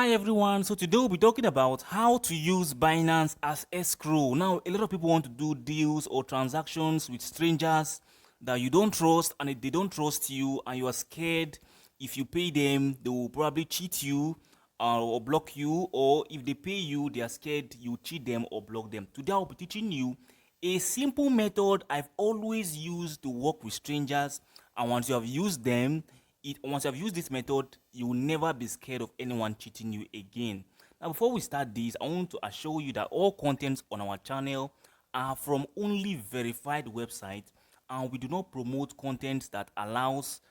Hi everyone, so today we'll be talking about how to use Binance as escrow. Now, a lot of people want to do deals or transactions with strangers that you don't trust, and if they don't trust you and you are scared, if you pay them, they will probably cheat you or block you, or if they pay you, they are scared you cheat them or block them. Today I'll be teaching you a simple method I've always used to work with strangers, and once you have used once you have used this method, you will never be scared of anyone cheating you again. Now, before we start this, I want to assure you that all contents on our channel are from only verified websites, and we do not promote content that allows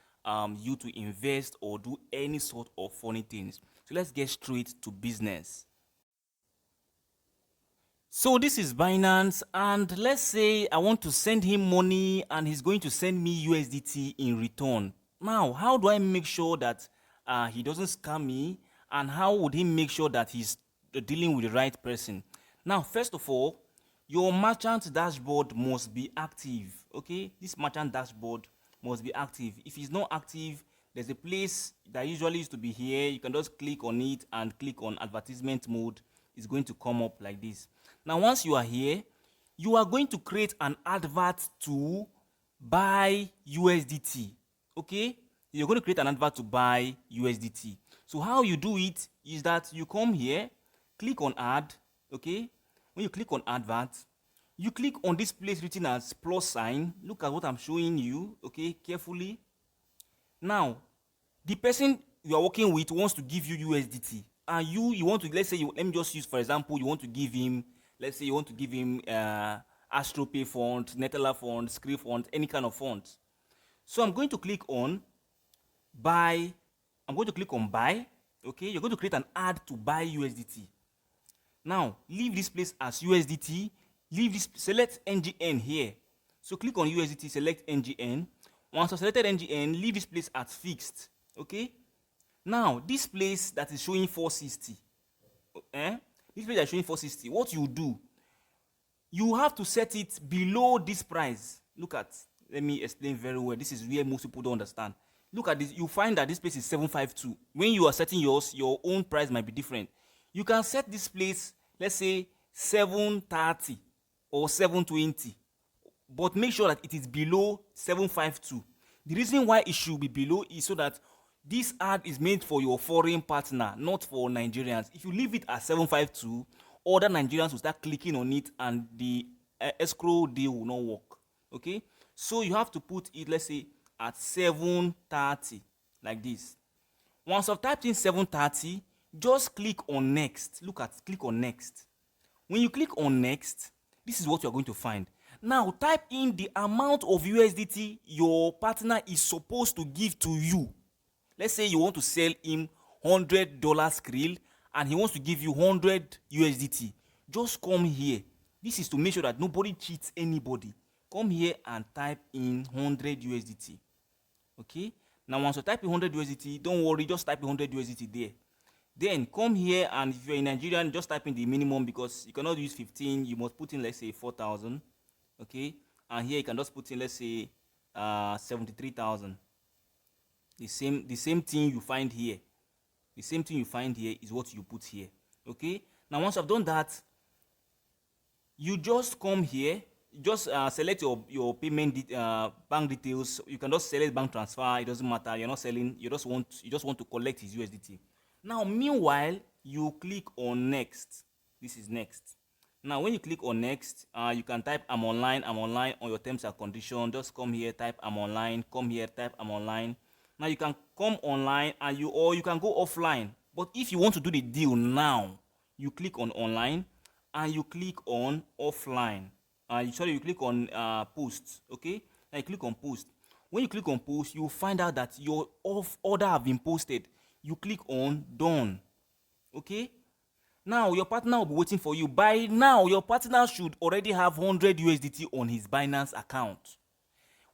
you to invest or do any sort of funny things. So let's get straight to business. So this is Binance, and let's say I want to send him money and he's going to send me USDT in return. Now, how do I make sure that he doesn't scam me, and how would he make sure that he's dealing with the right person? Now, first of all, your merchant dashboard must be active. Okay, this merchant dashboard must be active. If it's not active, there's a place that usually used to be here. You can just click on it and click on advertisement mode. It's going to come up like this. Now, once you are here, you are going to create an advert to buy USDT. Okay, you're going to create an advert to buy USDT. So how you do it is that you come here, click on add. Okay, when you click on advert, you click on this place written as plus sign. Look at what I'm showing you. Okay, carefully. Now, the person you are working with wants to give you USDT, and you want to, let's say, let me just use for example, you want to give him, let's say you want to give him AstroPay fund, Netala fund, Script fund, any kind of fund. So I'm going to click on buy. I'm going to click on buy. Okay, you're going to create an ad to buy USDT. Now, leave this place as USDT. Leave this, select NGN here. So click on USDT, select NGN. Once I've selected NGN, leave this place as fixed. Okay. Now, this place that is showing 460. This place that is showing 460. What you do, you have to set it below this price. Look at. Let me explain very well. This is where most people don't understand. Look at this. You find that this place is 752. When you are setting yours, your own price might be different. You can set this place, let's say 730 or 720, but make sure that it is below 752. The reason why it should be below is so that this ad is made for your foreign partner, not for Nigerians. If you leave it at 752, other Nigerians will start clicking on it, and the escrow deal will not work. Okay, so you have to put it, let's say, at 730, like this. Once I've typed in 730, just click on next. Click on next. When you click on next, this is what you're going to find. Now, type in the amount of USDT your partner is supposed to give to you. Let's say you want to sell him $100 krill and he wants to give you 100 USDT. Just come here. This is to make sure that nobody cheats anybody. Come here and type in 100 USDT. Okay? Now, once you type in 100 USDT, don't worry, just type in 100 USDT there. Then come here, and if you're in Nigerian, just type in the minimum, because you cannot use 15. You must put in, let's say, 4,000. Okay? And here you can just put in, let's say, 73,000. The same thing you find here. The same thing you find here is what you put here. Okay? Now, once I've done that, you just come here. Just select your payment bank details. You can just select bank transfer. It doesn't matter. You're not selling. You just want to collect his USDT. Now, meanwhile, you click on next. This is next. Now, when you click on next, you can type I'm online on your terms and conditions. Just come here, type I'm online. Come here, type I'm online. Now you can come online, and you can go offline. But if you want to do the deal now, you click on online and you click on offline. You click on post. Okay, now you click on post. When you click on post, you find out that your order have been posted. You click on done. Okay, now your partner will be waiting for you. By now, your partner should already have 100 USDT on his Binance account.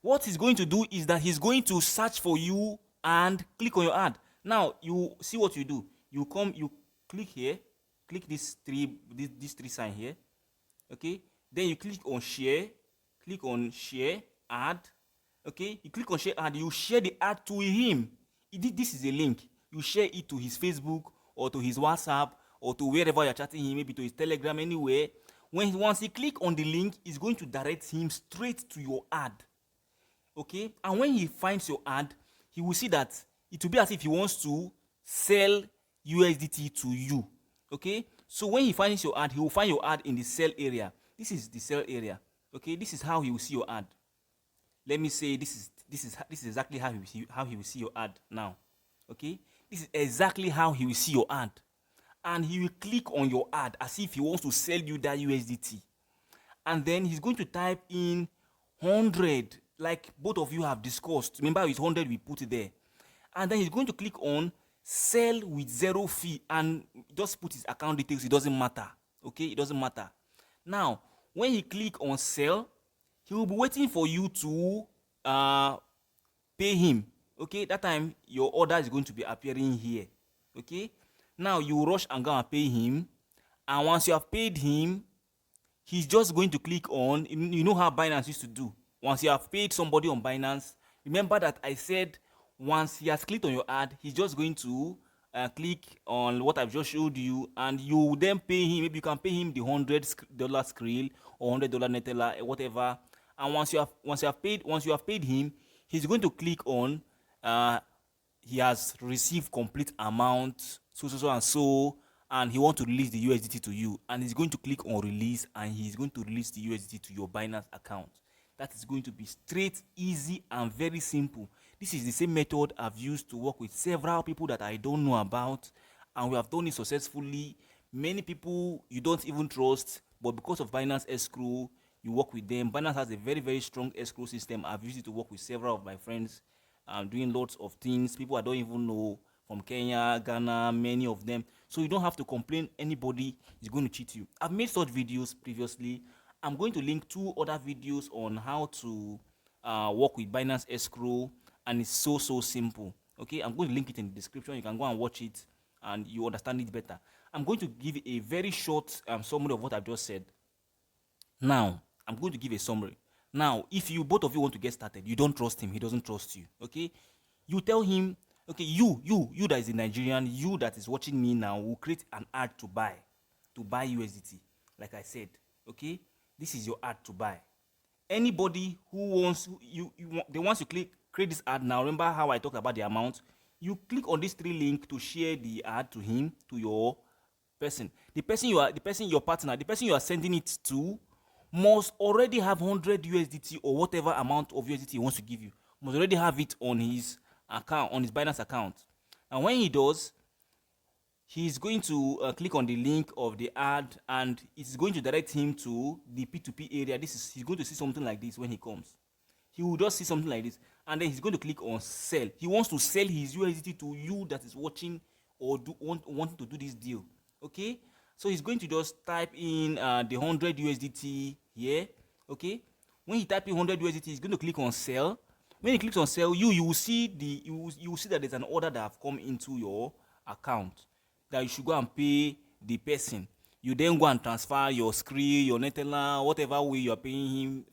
What he's going to do is that he's going to search for you and click on your ad. Now, you see what you do. You click here, click this three sign here. Okay, then you click on share, ad. Okay, you click on share ad, you share the ad to him. This is a link. You share it to his Facebook or to his WhatsApp or to wherever you're chatting him, maybe to his Telegram, anywhere. Once he click on the link, it's going to direct him straight to your ad. Okay, and when he finds your ad, he will see that it will be as if he wants to sell USDT to you. Okay, so when he finds your ad, he will find your ad in the sell area. This is the sell area. Okay, this is how he will see your ad. Let me say this is exactly how he will see your ad now. Okay, this is exactly how he will see your ad, and he will click on your ad as if he wants to sell you that USDT, and then he's going to type in 100, like both of you have discussed. Remember, it's 100 we put it there, and then he's going to click on sell with 0 fee and just put his account details. It doesn't matter. Okay, it doesn't matter. Now when he click on sell, he will be waiting for you to pay him. Okay, that time your order is going to be appearing here. Okay, now you rush and go and pay him, and once you have paid him, he's just going to click on, you know how Binance used to do. Once you have paid somebody on Binance, remember that I said once he has clicked on your ad, he's just going to click on what I've just showed you, and you then pay him. Maybe you can pay him the $100 Skrill or $100 Netella, whatever. And once you have paid him, he's going to click on he has received complete amount and he wants to release the USDT to you, and he's going to click on release, and he's going to release the USDT to your Binance account. That is going to be straight, easy, and very simple. This is the same method I've used to work with several people that I don't know about, and we have done it successfully. Many people you don't even trust, but because of Binance escrow, you work with them. Binance has a very, very strong escrow system. I've used it to work with several of my friends. I'm doing lots of things. People I don't even know from Kenya, Ghana, many of them. So you don't have to complain anybody is going to cheat you. I've made such videos previously. I'm going to link 2 other videos on how to work with Binance escrow, and it's so simple. Okay, I'm going to link it in the description. You can go and watch it and you understand it better. I'm going to give a very short summary of what I've just said. Now I'm going to give a summary. Now, if you both of you want to get started, you don't trust him, he doesn't trust you. Okay, you tell him, okay, you that is a Nigerian, you that is watching me now, will create an ad to buy USDT, like I said. Okay, this is your ad to buy. Anybody who wants once you create this ad, now remember how I talked about the amount. You click on this 3 link to share the ad to him, to your person. Your partner, the person you are sending it to must already have 100 USDT or whatever amount of USDT he wants to give you. Must already have it on his account, on his Binance account. And when he does, he's going to click on the link of the ad, and it's going to direct him to the P2P area. He's going to see something like this when he comes. He will just see something like this, and then he's going to click on sell. He wants to sell his USDT to you that is watching or wanting to do this deal. Okay, so he's going to just type in the 100 USDT here. Okay, when he type in 100 USDT, he's going to click on sell. When he clicks on sell, you will see you will see that there's an order that have come into your account that you should go and pay the person. You then go and transfer your Skrill, your Netella, whatever way you are paying him.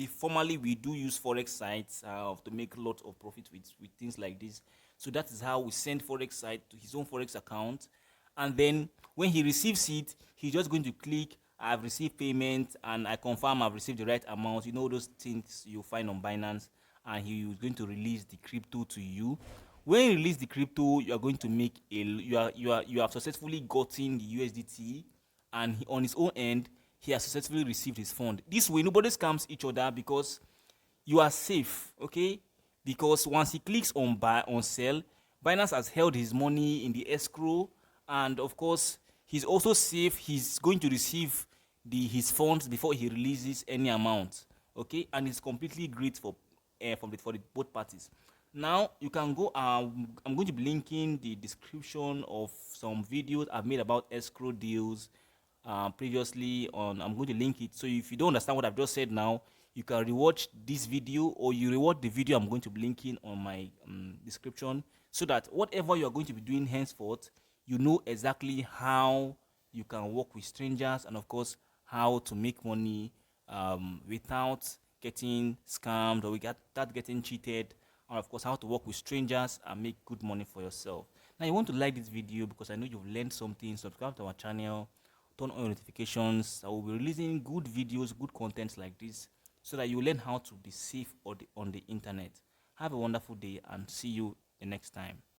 Formerly, we do use forex sites to make a lot of profit with things like this. So that is how we send forex site to his own forex account, and then when he receives it, he's just going to click I've received payment, and I confirm I've received the right amount. You know those things you find on Binance, and he is going to release the crypto to you. When you release the crypto, you are going to make you have successfully gotten the USDT, and on his own end, he has successfully received his fund. This way, nobody scams each other because you are safe. Okay, because once he clicks on buy on sell, Binance has held his money in the escrow, and of course he's also safe. He's going to receive his funds before he releases any amount. Okay, and it's completely great for the both parties. Now you can go. I'm going to be linking the description of some videos I've made about escrow deals previously on. I'm going to link it, so if you don't understand what I've just said now, you can rewatch this video, or you rewatch the video I'm going to be linking on my description, so that whatever you are going to be doing henceforth, you know exactly how you can work with strangers, and of course how to make money without getting scammed or without getting cheated, and of course how to work with strangers and make good money for yourself. Now you want to like this video because I know you've learned something. Subscribe to our channel, turn on your notifications. I will be releasing good videos, good contents like this, so that you learn how to be safe on the internet. Have a wonderful day and see you the next time.